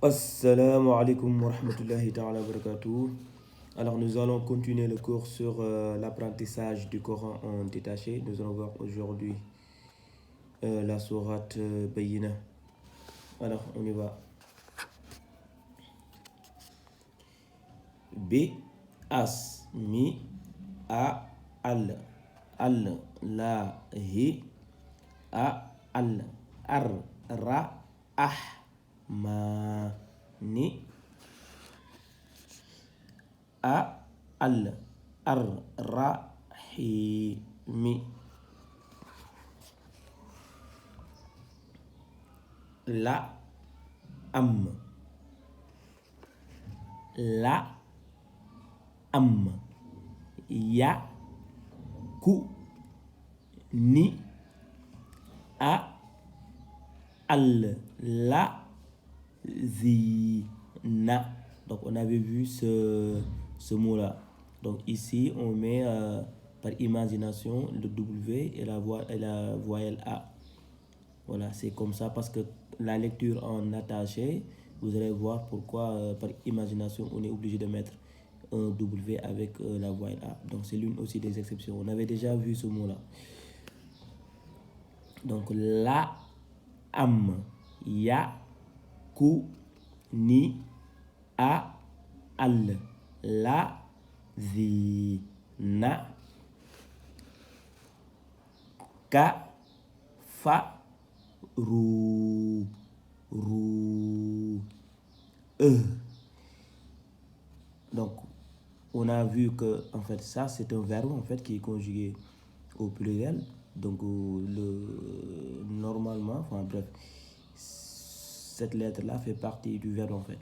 Assalamu alaikum wa rahmatullahi ta'ala wa barakatuh. Alors nous allons continuer le cours sur l'apprentissage du Coran en détaché. Nous allons voir aujourd'hui la sourate Bayyina. Alors on y va. B, as, mi, a, al, la, hi, a, al, ar, ra, ah, ma, ni, a, al, ar, ra, hi, mi. La, am, la, am, ya, ku, ni, a, al, la, zi, na. Donc on avait vu ce mot-là. Donc ici on met par imagination le W et la voyelle A. Voilà, c'est comme ça parce que la lecture en attaché, vous allez voir pourquoi par imagination on est obligé de mettre un W avec la voyelle A. Donc c'est l'une aussi des exceptions. On avait déjà vu ce mot-là. Donc la, am, ya, ku, ni, a, al, la, zi, na, ka, fa, ru, Donc, on a vu que, en fait, ça, c'est un verbe, en fait, qui est conjugué au pluriel. Donc, normalement, enfin, bref, cette lettre-là fait partie du verbe, en fait.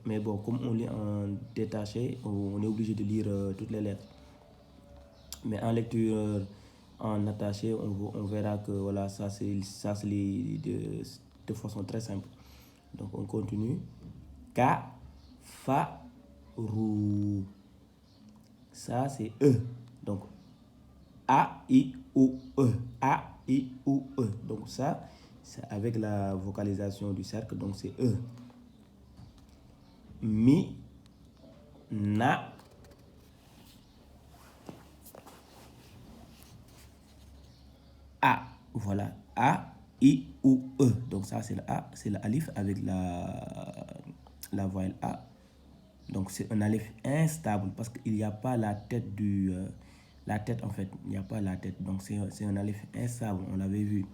Mais bon, comme on lit en détaché, on est obligé de lire toutes les lettres. Mais en lecture en attaché, on verra que, voilà, ça, c'est de façon très simple. Donc, on continue. Ka, fa, ru. Ça, c'est E. Donc, A, I, O, E. A, I, O, E. Donc, ça, c'est avec la vocalisation du cercle. Donc, c'est E. Mi, na, A. Voilà. A, I, O, E. Donc, ça, c'est le A. C'est l'alif avec la voyelle A. Donc, c'est un alif instable parce qu'il n'y a pas la tête la tête, en fait. Il n'y a pas la tête. Donc, c'est un alif instable. On l'avait vu.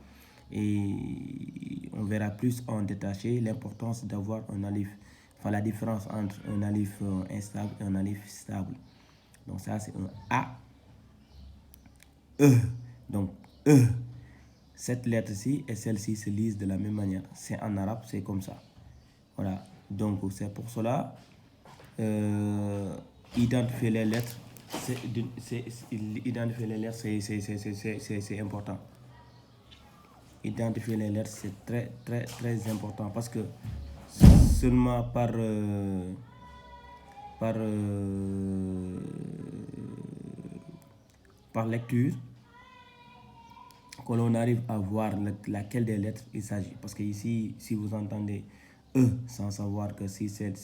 Et on verra plus en détaché l'importance d'avoir un alif. Enfin, la différence entre un alif instable et un alif stable. Donc, ça, c'est un A. E. Donc, E. Cette lettre-ci et celle-ci se lisent de la même manière. C'est en arabe, c'est comme ça. Voilà. Donc, c'est pour cela, identifier les lettres, identifier les lettres, c'est important. Identifier les lettres, c'est très, très, très important parce que seulement par lecture, que l'on arrive à voir laquelle des lettres il s'agit. Parce que ici, si vous entendez E sans savoir que si c'est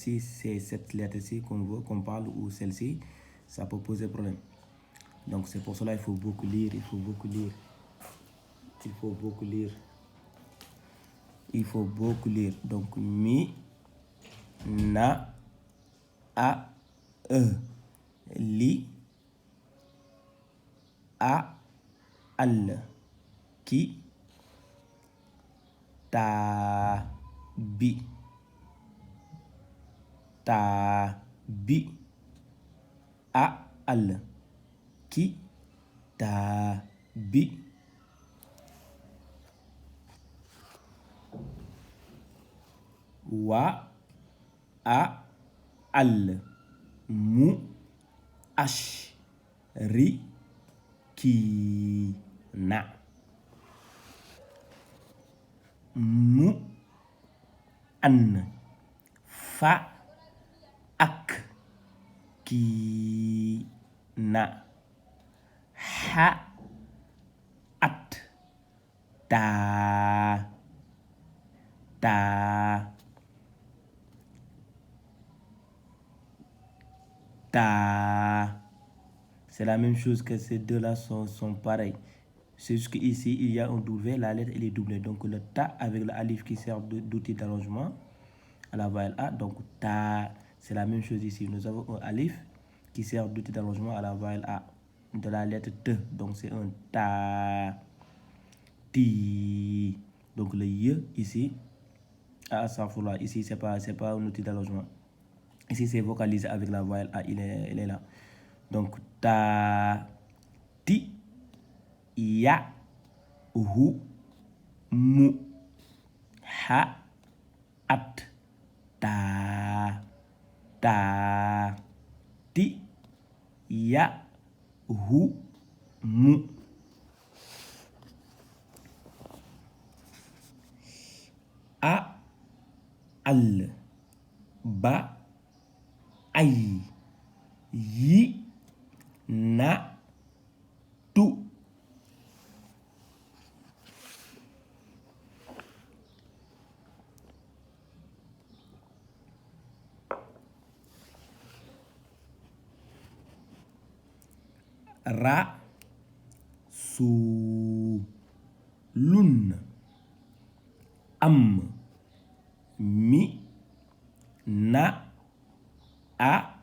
cette lettre-ci qu'on parle ou celle-ci, ça peut poser problème. Donc c'est pour cela qu'il faut beaucoup lire, il faut beaucoup lire. Il faut beaucoup lire. Il faut beaucoup lire. Donc mi, na, a, e, li, a, al, ki, ta, bi, a, al, ki, ta, bi, wa, a, al, mu, ash, ri, ki, na. Mu, an, fa, ak, ki, na. Ha, at, ta, ta. C'est la même chose que ces deux-là sont pareils. C'est juste qu'ici, il y a un W, la lettre elle est doublée. Donc le ta avec le alif qui sert d'outil d'allongement à la voyelle A. Donc ta, c'est la même chose ici. Nous avons un alif qui sert d'outil d'allongement à la voyelle A de la lettre T. Donc c'est un ta, ti. Donc le Y ici, ici c'est pas un outil d'allongement. Ici c'est vocalisé avec la voyelle A, il est là. Donc ta, ti, ya, hu, mu, ha, at, ta, ti, ya, hu, mu. A, al, ba, ay, yi, na, tu. Ra, su, lun, am, mi, na, a,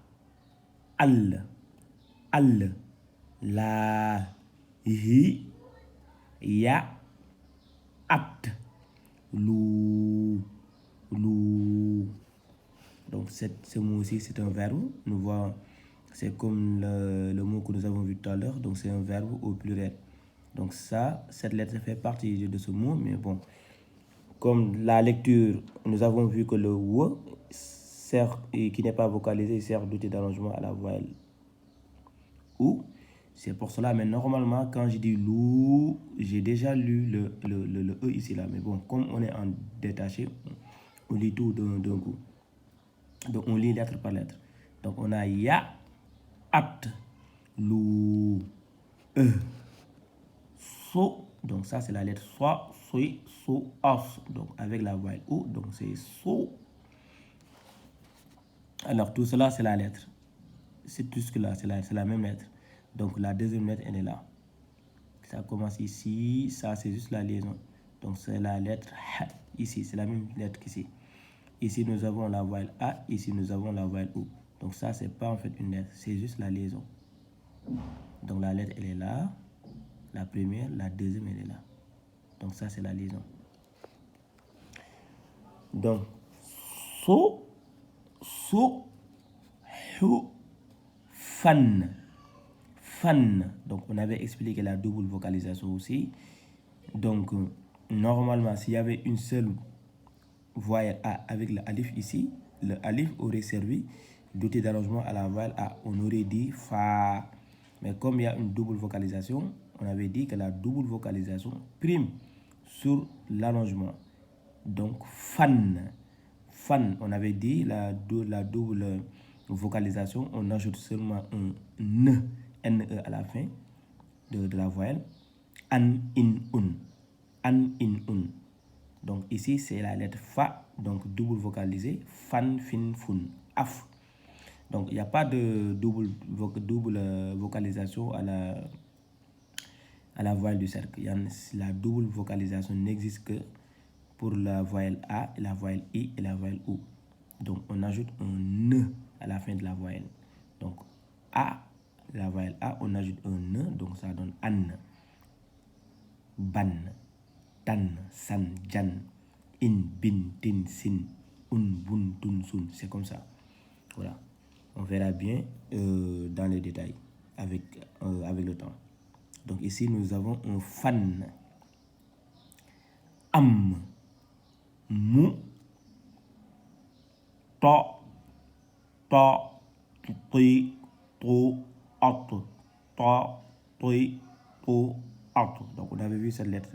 al, la, hi, ya, at, lu. Donc ce mot-ci, c'est un verbe. Nous voyons, c'est comme le mot que nous avons vu tout à l'heure. Donc c'est un verbe au pluriel. Donc ça, cette lettre fait partie de ce mot. Mais bon, comme la lecture, nous avons vu que le W sert, et qui n'est pas vocalisé, sert d'outil d'allongement à la voyelle OU. C'est pour cela, mais normalement, quand je dis loup, j'ai déjà lu le E ici, là. Mais bon, comme on est en détaché, on lit tout d'un coup. Donc, on lit lettre par lettre. Donc, on a ya, at, lou, e, so. Donc, ça, c'est la lettre soit, soi, so, os. Donc, avec la voyelle O. Donc, c'est so. Alors, tout cela, c'est la lettre. C'est tout ce que là, c'est la même lettre. Donc, la deuxième lettre, elle est là. Ça commence ici. Ça, c'est juste la liaison. Donc, c'est la lettre H. Ici, c'est la même lettre qu'ici. Ici, nous avons la voyelle A. Ici, nous avons la voyelle O. Donc, ça, c'est pas en fait une lettre. C'est juste la liaison. Donc, la lettre, elle est là. La première, la deuxième, elle est là. Donc, ça, c'est la liaison. Donc, so, hu, fan. Fan. Donc, on avait expliqué la double vocalisation aussi. Donc, normalement, s'il y avait une seule voyelle A avec le alif ici, le alif aurait servi d'outil d'allongement à la voyelle A. On aurait dit fa. Mais comme il y a une double vocalisation, on avait dit que la double vocalisation prime sur l'allongement. Donc, fan. Fan, on avait dit la double vocalisation, on ajoute seulement un N, N-E à la fin de la voyelle. An, in, un. An, in, un. Donc ici, c'est la lettre Fa, donc double vocalisé. Fan, fin, fun. Af. Donc il n'y a pas de double vocalisation à la voyelle du cercle. La double vocalisation n'existe que pour la voyelle A, la voyelle I et la voyelle O. Donc on ajoute un N à la fin de la voyelle. Donc A, la voyelle A, on ajoute un N, donc ça donne An. Ban, tan, san, jan, in, bin, tin, sin, un, bun, tun, sun. C'est comme ça. Voilà. On verra bien dans les détails avec le temps. Donc ici, nous avons un fan. Am, mu, to, ti, to, at, ti, to, at. Donc on avait vu cette lettre.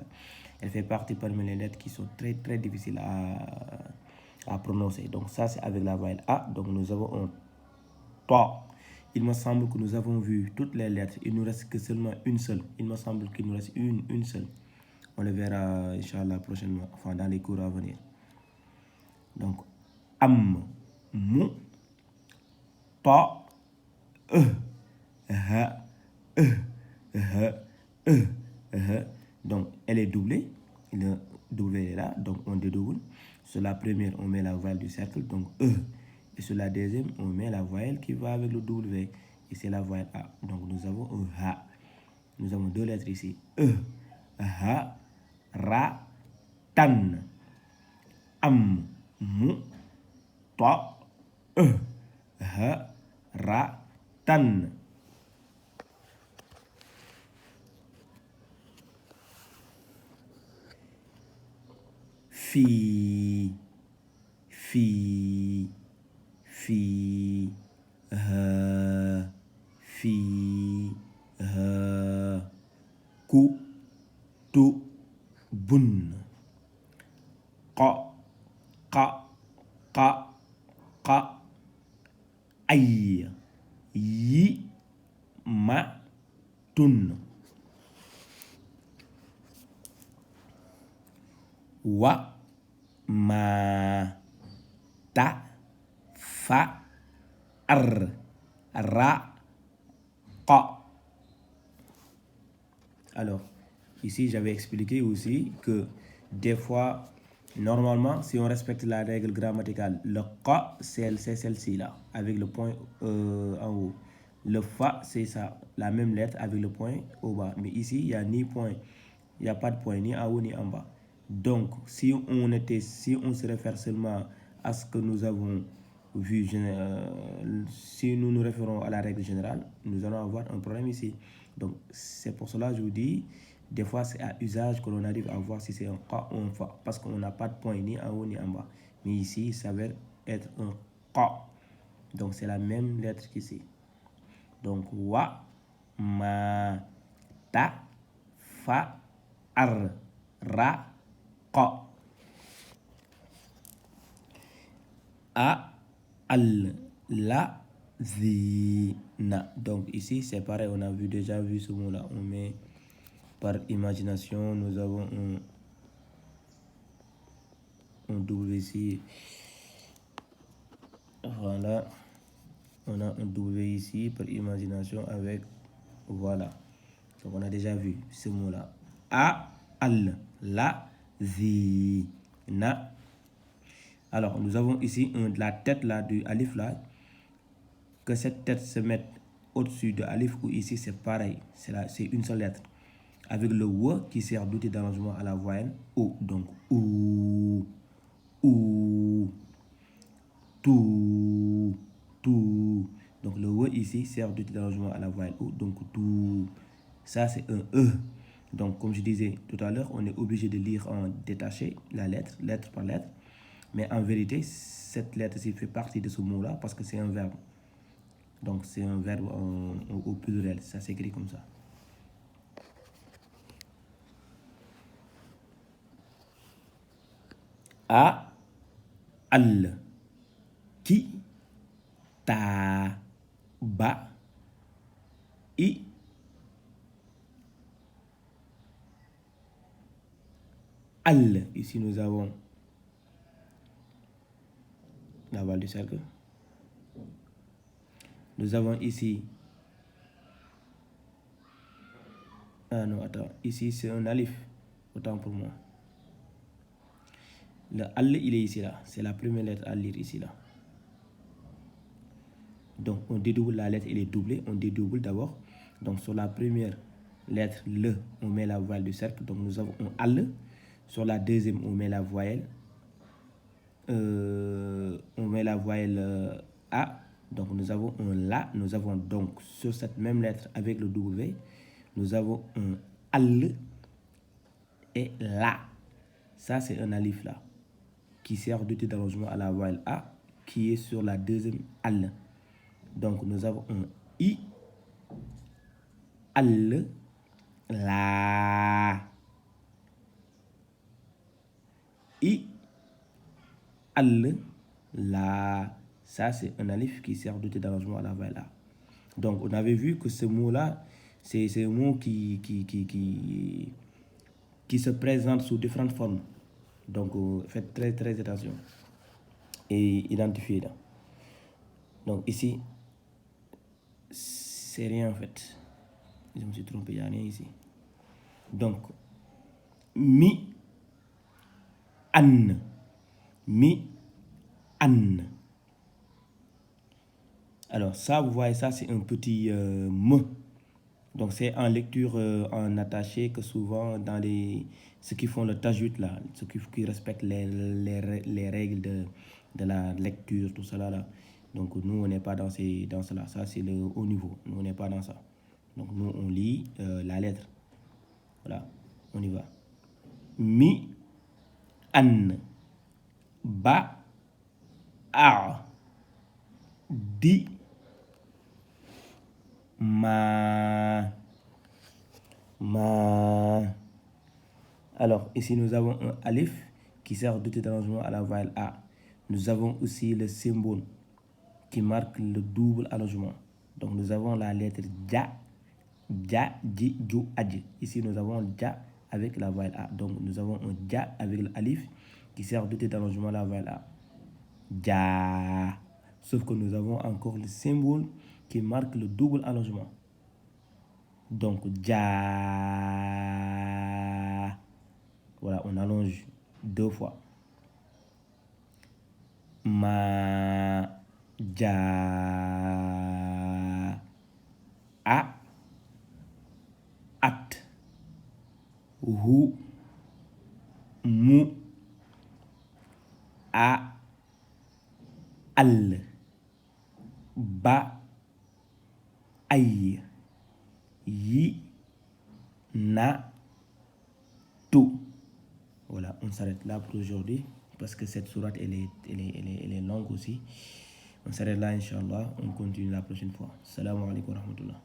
Elle fait partie parmi les lettres qui sont très très difficiles à prononcer. Donc ça c'est avec la voyelle A. Donc nous avons un to. Il me semble que nous avons vu toutes les lettres. Il ne nous reste que seulement une seule. Il me semble qu'il nous reste une seule. On le verra, Inch'Allah, prochainement, enfin dans les cours à venir. Donc, am, mu, ta, Donc, elle est doublée. Le W est là, donc on dédouble. Sur la première, on met la voyelle du cercle, donc E. Et sur la deuxième, on met la voyelle qui va avec le W. Et c'est la voyelle A. Donc, nous avons un H. Nous avons deux lettres ici. E, H, Ra, Tan. Am, Mu, To, E, H, Ra, Tan. Fi, fi, fi, fi, ku, tu, bun. Ko, ka, ka, ka, ay, yi, ma, tun. Wa, ma, ta, fa, ar, ra, ka. Alors, ici, j'avais expliqué aussi que des fois, normalement, si on respecte la règle grammaticale, le ka, c'est celle-ci là, avec le point en haut. Le fa, c'est ça, la même lettre avec le point au bas. Mais ici, il n'y a ni point, il n'y a pas de point ni en haut ni en bas. Donc, si on se réfère seulement à ce que nous avons vu, si nous nous référons à la règle générale, nous allons avoir un problème ici. Donc, c'est pour cela que je vous dis, des fois, c'est à usage que l'on arrive à voir si c'est un K ou un Fa, parce qu'on n'a pas de point ni en haut ni en bas. Mais ici, il s'avère être un K. Donc, c'est la même lettre qu'ici. Donc, Wa, Ma, Ta, Fa, Ar, Ra, Ka. A, Al, La, Zi, Na. Donc, ici, c'est pareil, on a déjà vu ce mot-là. On met par imagination, nous avons un W ici. Voilà. On a un W ici par imagination avec, voilà. Donc on a déjà vu ce mot-là. A, al, la, zi, na. Alors nous avons ici la tête là du alif là. Que cette tête se mette au-dessus de alif ou ici c'est pareil. C'est une seule lettre. Avec le W qui sert d'outil d'arrangement à la voyelle O. Donc ou, tout, tout. Donc le E ici sert d'outil d'arrangement à la voyelle O. Donc tout. Ça c'est un E. Donc comme je disais tout à l'heure, on est obligé de lire en détaché la lettre, lettre par lettre. Mais en vérité, cette lettre-ci fait partie de ce mot-là parce que c'est un verbe. Donc c'est un verbe au pluriel. Ça s'écrit comme ça. A, al, ki, ta, ba, i, al. Ici nous avons la voile du cercle. Nous avons ici, ah non, attends, ici c'est un alif, autant pour moi. Le al, il est ici là, c'est la première lettre à lire ici là. Donc on dédouble la lettre, elle est doublée, on dédouble d'abord. Donc sur la première lettre, le, on met la voile du cercle, donc nous avons un al. Sur la deuxième, on met la voyelle, A. Donc nous avons un la, nous avons donc sur cette même lettre avec le W, nous avons un al et la. Ça c'est un alif là, qui sert d'outil d'arrangement à la voyelle A, qui est sur la deuxième al. Donc nous avons un I, al, la. I, al, la. Ça, c'est un alif qui sert d'outil d'arrangement à la voyelle A. Donc, on avait vu que ce mot-là, c'est un mot qui se présente sous différentes formes. Donc, faites très, très attention. Et identifiez-la. Donc, ici, c'est rien en fait. Je me suis trompé, il n'y a rien ici. Donc, mi, an. Mi, an. Alors ça, vous voyez, ça c'est un petit me. Donc c'est en lecture en attaché que souvent dans ceux qui font le tajwid là, ceux qui respectent les règles de la lecture, tout cela là. Donc nous on n'est pas dans cela, ça c'est le haut niveau, nous on n'est pas dans ça. Donc nous on lit la lettre. Voilà, on y va. Mi, an, ba, a, di, ma. Alors, ici, nous avons un alif qui sert d'outil d'allongement à la voyelle A. Nous avons aussi le symbole qui marque le double allongement. Donc, nous avons la lettre ja, ji, ju, adj. Ici, nous avons ja avec la voyelle A. Donc, nous avons un ja avec l'alif qui sert d'outil d'allongement à la voyelle A. Ja. Sauf que nous avons encore le symbole qui marque le double allongement. Donc, ja. Voilà, on allonge 2 fois. Ma, ja, a, at, hu, mu, a, al, ba, ay, yi, na, tout. Voilà, on s'arrête là pour aujourd'hui parce que cette sourate elle est longue aussi. On s'arrête là, Inch'Allah. On continue la prochaine fois. Salam alaikum wa rahmatullah.